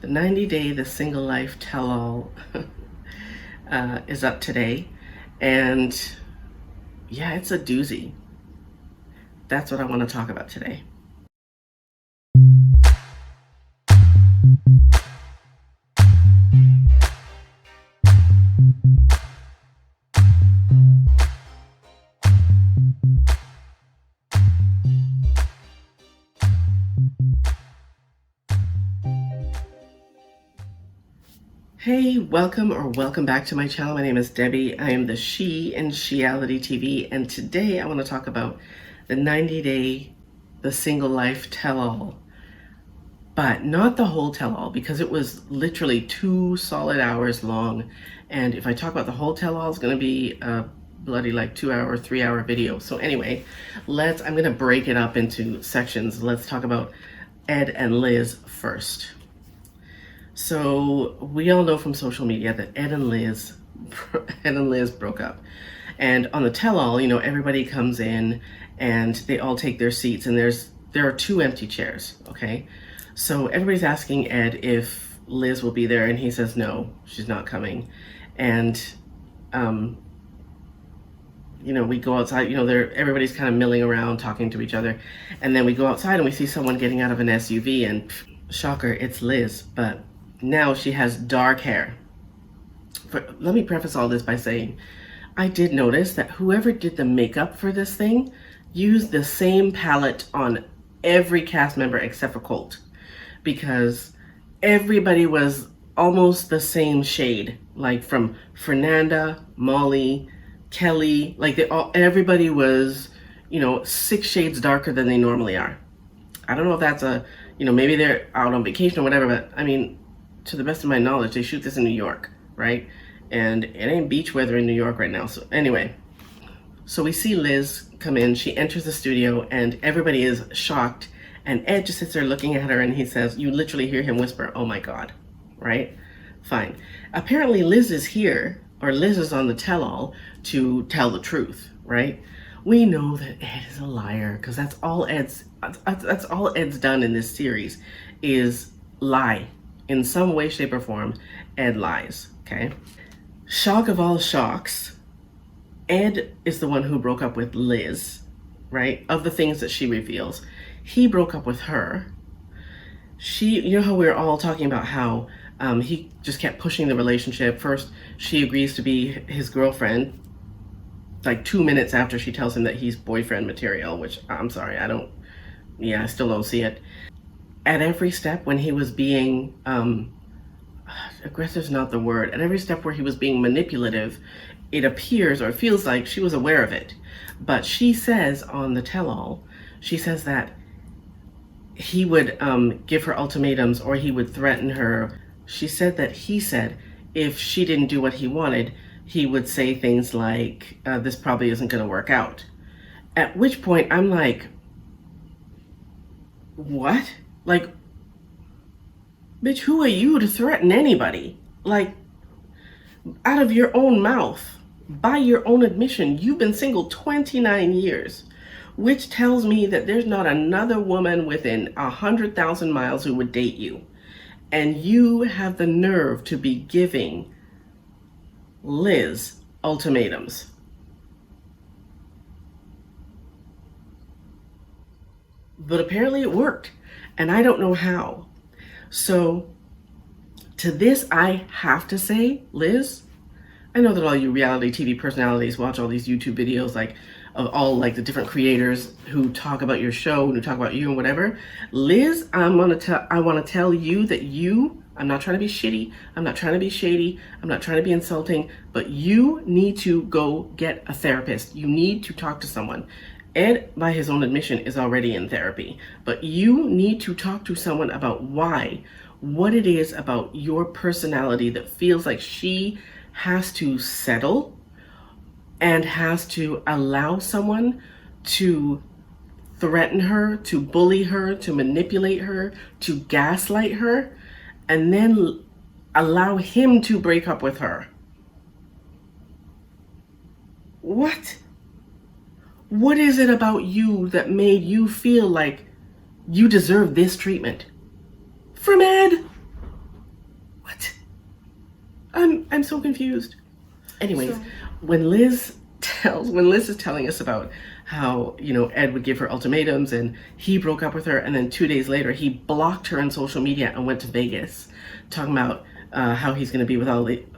The 90-day The Single Life Tell-All is up today. And yeah, it's a doozy. That's what I want to talk about today. Hey, welcome back to my channel. My name is Debbie. I am the She in Sheality TV, and today I want to talk about the 90-day The Single Life Tell-All, but not the whole tell-all, because it was literally 2 solid hours long. And if I talk about the whole tell-all, it's going to be a bloody like 2-hour, 3-hour video. So anyway, I'm going to break it up into sections. Let's talk about Ed and Liz first. So we all know from social media that Ed and Liz broke up. And on the tell-all, everybody comes in and they all take their seats, and there are 2 empty chairs, okay? So everybody's asking Ed if Liz will be there, and he says no, she's not coming. And we go outside, everybody's kind of milling around talking to each other. And then we go outside and we see someone getting out of an SUV, and shocker, it's Liz, but now she has dark hair. Let me preface all this by saying, I did notice that whoever did the makeup for this thing used the same palette on every cast member except for Colt, because everybody was almost the same shade, like from Fernanda, Molly, Kelly, everybody was, 6 shades darker than they normally are. I don't know if that's maybe they're out on vacation or whatever, but I mean, to the best of my knowledge, they shoot this in New York, right? And it ain't beach weather in New York right now. So anyway, so we see Liz come in, she enters the studio, and everybody is shocked. And Ed just sits there looking at her, and he says, you literally hear him whisper, "Oh my God," right? Fine. Apparently Liz is here, or Liz is on the tell-all to tell the truth, right? We know that Ed is a liar, because that's all Ed's done in this series is lie. In some way, shape, or form, Ed lies, okay? Shock of all shocks, Ed is the one who broke up with Liz, right? Of the things that she reveals. He broke up with her. How we were all talking about how he just kept pushing the relationship. First, she agrees to be his girlfriend, like 2 minutes after she tells him that he's boyfriend material, which I'm sorry, I still don't see it. At every step when he was being, aggressive is not the word, at every step where he was being manipulative, it appears or feels like she was aware of it. But she says on the tell-all, she says that he would give her ultimatums, or he would threaten her. She said that he said if she didn't do what he wanted, he would say things like, this probably isn't going to work out. At which point I'm like, what? Like, bitch, who are you to threaten anybody? Like, out of your own mouth, by your own admission, you've been single 29 years, which tells me that there's not another woman within 100,000 miles who would date you. And you have the nerve to be giving Liz ultimatums. But apparently it worked. And I don't know how. So to this, I have to say, Liz, I know that all you reality TV personalities watch all these YouTube videos, of all the different creators who talk about your show, who talk about you and whatever. Liz, I want to tell you that I'm not trying to be shitty. I'm not trying to be shady. I'm not trying to be insulting, but you need to go get a therapist. You need to talk to someone. Ed, by his own admission, is already in therapy, but you need to talk to someone about what it is about your personality that feels like she has to settle and has to allow someone to threaten her, to bully her, to manipulate her, to gaslight her, and then allow him to break up with her. What? What is it about you that made you feel like you deserve this treatment? From Ed? I'm so confused. Anyways, So, when Liz is telling us about how, Ed would give her ultimatums and he broke up with her, and then 2 days later he blocked her on social media and went to Vegas, talking about how he's going to be with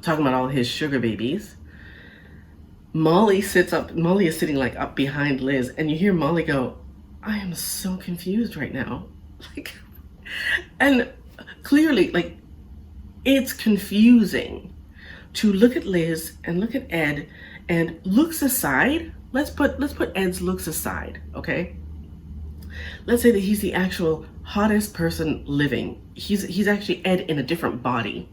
talking about all his sugar babies. Molly is sitting like up behind Liz, and you hear Molly go, I am so confused right now. Like, and clearly, like, it's confusing to look at Liz and look at Ed, and looks aside. Let's put Ed's looks aside, okay? Let's say that he's the actual hottest person living. He's actually Ed in a different body.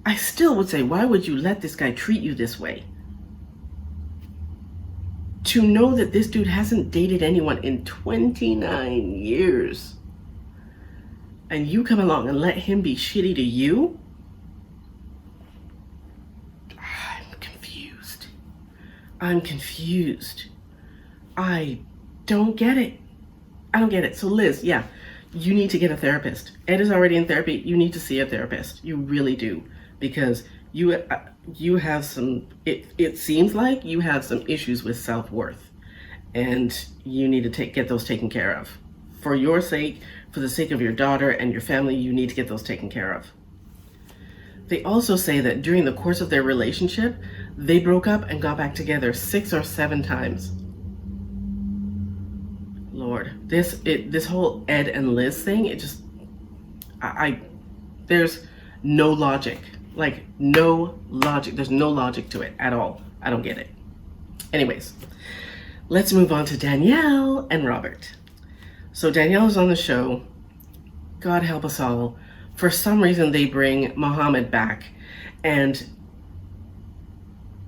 I still would say, why would you let this guy treat you this way? To know that this dude hasn't dated anyone in 29 years, and you come along and let him be shitty to you? I'm confused. I don't get it. I don't get it. So Liz, yeah, you need to get a therapist. Ed is already in therapy. You need to see a therapist. You really do, because you have some. It seems like you have some issues with self-worth, and you need to get those taken care of. For your sake, for the sake of your daughter and your family, you need to get those taken care of. They also say that during the course of their relationship, they broke up and got back together 6 or 7 times. Lord, this whole Ed and Liz thing, it just, there's no logic. Like, no logic. There's no logic to it at all. I don't get it. Anyways, let's move on to Danielle and Robert. So Danielle is on the show. God help us all. For some reason, they bring Mohammed back and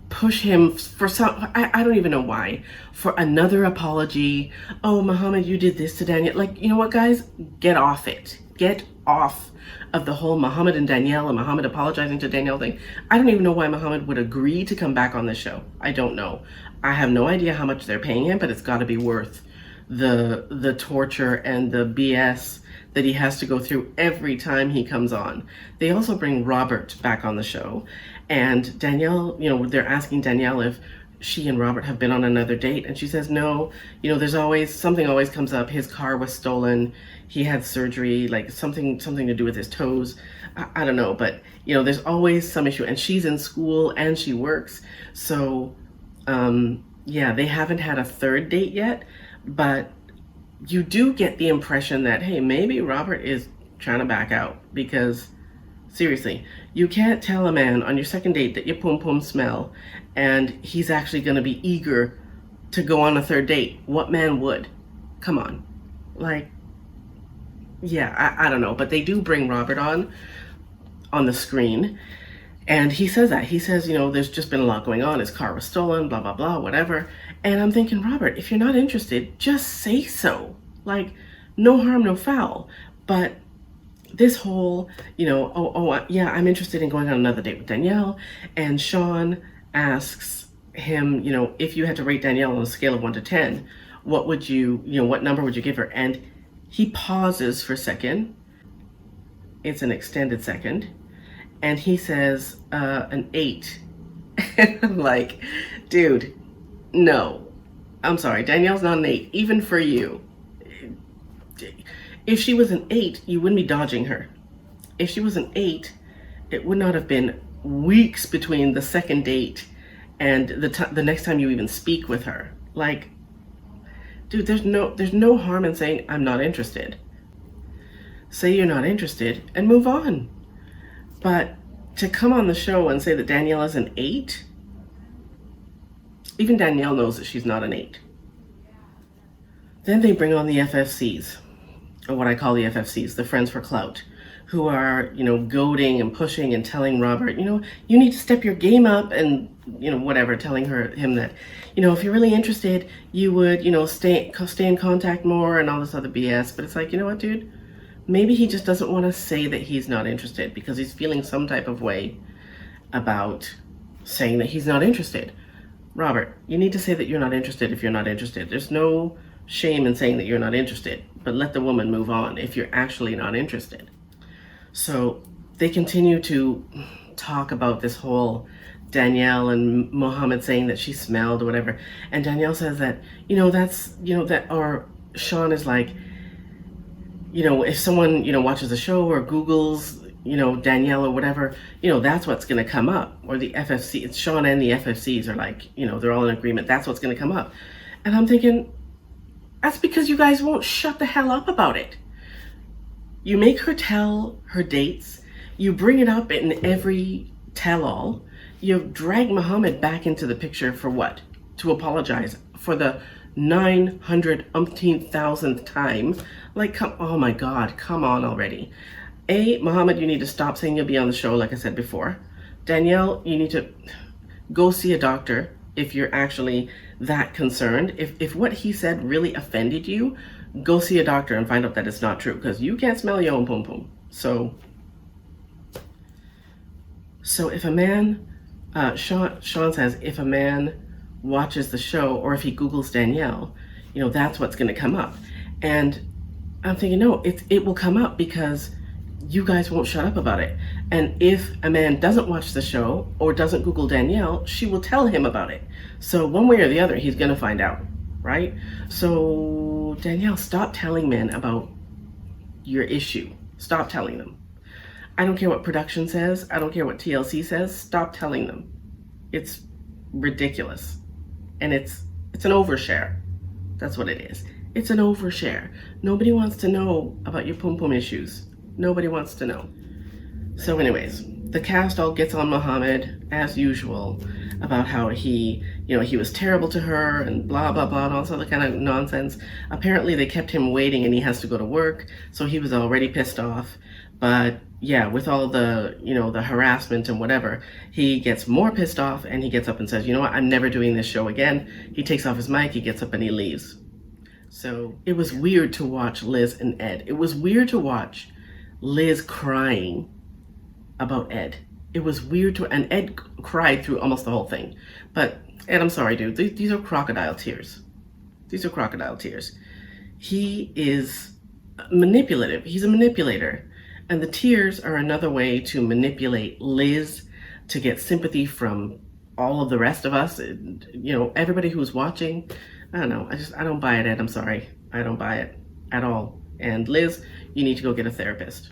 push him for some, I don't even know why, for another apology. Oh, Mohammed, you did this to Danielle. Like, you know what, guys? Get off it. Get off of the whole Mohammed and Danielle and Mohammed apologizing to Danielle thing. I don't even know why Mohammed would agree to come back on the show. I don't know. I have no idea how much they're paying him, but it's got to be worth the torture and the BS that he has to go through every time he comes on. They also bring Robert back on the show, and Danielle, they're asking Danielle if she and Robert have been on another date, and she says no. There's always something always comes up. His car was stolen. He had surgery, like something to do with his toes. I don't know, but there's always some issue, and she's in school and she works. So yeah, they haven't had a third date yet, but you do get the impression that, hey, maybe Robert is trying to back out, because seriously, you can't tell a man on your second date that your pum pum smell and he's actually going to be eager to go on a third date. What man would? Come on. Like, yeah, I don't know, but they do bring Robert on the screen, and he says that. He says, there's just been a lot going on. His car was stolen, blah, blah, blah, whatever. And I'm thinking, Robert, if you're not interested, just say so. Like, no harm, no foul. But this whole, yeah, I'm interested in going on another date with Danielle. And Sean asks him, if you had to rate Danielle on a scale of 1 to 10, what number would you give her? And he pauses for a second. It's an extended second. And he says, an 8. And I'm like, dude, no. I'm sorry, Danielle's not an 8, even for you. If she was an 8, you wouldn't be dodging her. If she was an 8, it would not have been weeks between the second date and the next time you even speak with her. Like, dude, there's no harm in saying, I'm not interested. Say you're not interested and move on. But to come on the show and say that Danielle is an 8, even Danielle knows that she's not an 8. Then they bring on the FFCs, or what I call the FFCs, the Friends for Clout, who are, goading and pushing and telling Robert, you need to step your game up, and, whatever, telling him that, if you're really interested, you would, stay in contact more and all this other BS. But it's like, you know what, dude? Maybe he just doesn't want to say that he's not interested because he's feeling some type of way about saying that he's not interested. Robert, you need to say that you're not interested if you're not interested. There's no shame in saying that you're not interested, but let the woman move on if you're actually not interested. So they continue to talk about this whole Danielle and Mohammed saying that she smelled or whatever. And Danielle says that, or Sean is like, if someone, watches the show or Googles, Danielle or whatever, that's what's going to come up. Or the FFC, it's Sean and the FFCs are like, they're all in agreement. That's what's going to come up. And I'm thinking, that's because you guys won't shut the hell up about it. You make her tell her dates. You bring it up in every tell-all. You drag Mohammed back into the picture for what? To apologize for the 900,000th time. Like, oh my God, come on already. Mohammed, you need to stop saying you'll be on the show, like I said before. Danielle, you need to go see a doctor if you're actually that concerned. If what he said really offended you, go see a doctor and find out that it's not true, because you can't smell your own pum pum. So if a man, Sean says, if a man watches the show or if he Googles Danielle, that's what's going to come up. And I'm thinking, no, it will come up because you guys won't shut up about it. And if a man doesn't watch the show or doesn't Google Danielle, she will tell him about it. So one way or the other, he's going to find out, right? So Danielle, stop telling men about your issue. Stop telling them. I don't care what production says. I don't care what TLC says. Stop telling them. It's ridiculous. And it's an overshare. That's what it is. It's an overshare. Nobody wants to know about your pum pum issues. Nobody wants to know. So anyways, the cast all gets on Mohammed as usual about how he was terrible to her and blah, blah, blah, and all this other kind of nonsense. Apparently they kept him waiting and he has to go to work. So he was already pissed off. But yeah, with all the, the harassment and whatever, he gets more pissed off and he gets up and says, you know what, I'm never doing this show again. He takes off his mic, he gets up and he leaves. So it was weird to watch Liz and Ed. It was weird to watch Liz crying about Ed. It was weird and Ed cried through almost the whole thing. But Ed, I'm sorry, dude, these are crocodile tears. These are crocodile tears. He is manipulative. He's a manipulator. And the tears are another way to manipulate Liz to get sympathy from all of the rest of us. Everybody who's watching. I don't know. I don't buy it, Ed. I'm sorry. I don't buy it at all. And Liz, you need to go get a therapist.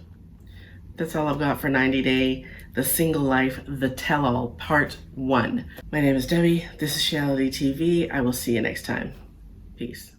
That's all I've got for 90 Day, The Single Life, The Tell-All, Part 1. My name is Debbie. This is Reality TV. I will see you next time. Peace.